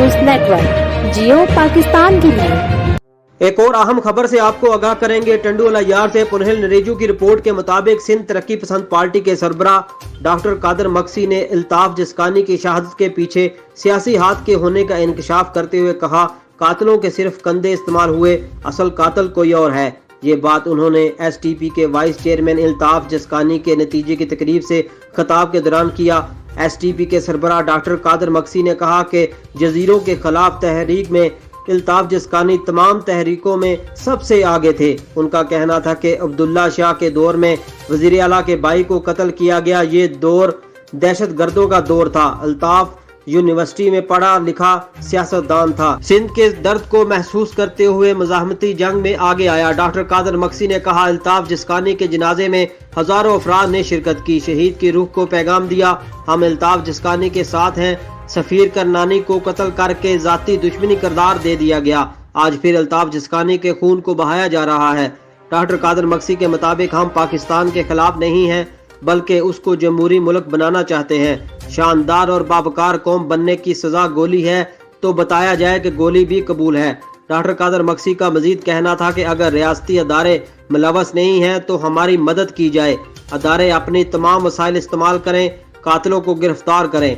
News network, जियो पाकिस्तान की नींव। एक और अहम खबर से आपको आगाह करेंगे। टंडुवाला यार से पुनहिल नरेजू की रिपोर्ट के मुताबिक सिंध तरक्की पसंद पार्टी के सरबराह डॉक्टर कादर मक्सी ने अल्ताफ जिस्कानी की शहादत के पीछे सियासी हाथ के होने का इंकशाफ करते हुए कहा, कातलों के सिर्फ कंधे इस्तेमाल हुए, असल कातल कोई और है। ये बात उन्होंने STP के वाइस चेयरमैन अल्ताफ जिस्कानी के नतीजे की तकरीब से खिताब के दौरान किया। STP के सरबराह डॉक्टर कादर मक्सी ने कहा कि जजीरों के खिलाफ तहरीक में अल्ताफ जिस्कानी तमाम तहरीकों में सबसे आगे थे। उनका कहना था कि अब्दुल्ला शाह के दौर में वजीर आला के भाई को कत्ल किया गया, ये दौर दहशत गर्दों का दौर था। अल्ताफ यूनिवर्सिटी में पढ़ा लिखा सियासतदान था। सिंध के दर्द को महसूस करते हुए मज़ाहमती जंग में आगे आया। डॉक्टर कादर मक्सी ने कहा, अल्ताफ जिस्कानी के जनाजे में हजारों अफराद ने शिरकत की, शहीद की रूह को पैगाम दिया। हम अल्ताफ जिस्कानी के साथ हैं। सफीर करनानी को कत्ल करके जाती दुश्मनी किरदार दे दिया गया। आज फिर अल्ताफ जिस्कानी के खून को बहाया जा रहा है। डॉक्टर कादर मक्सी के मुताबिक हम पाकिस्तान के खिलाफ नहीं हैं, बल्कि उसको जमहूरी मुल्क बनाना चाहते हैं। शानदार और बावकार कौम बनने की सजा गोली है तो बताया जाए कि गोली भी कबूल है। डॉक्टर कादर मक्सी का मजीद कहना था कि अगर रियासती अदारे मुलवस नहीं हैं तो हमारी मदद की जाए। अदारे अपनी तमाम वसाइल इस्तेमाल करें, कातलों को गिरफ्तार करें।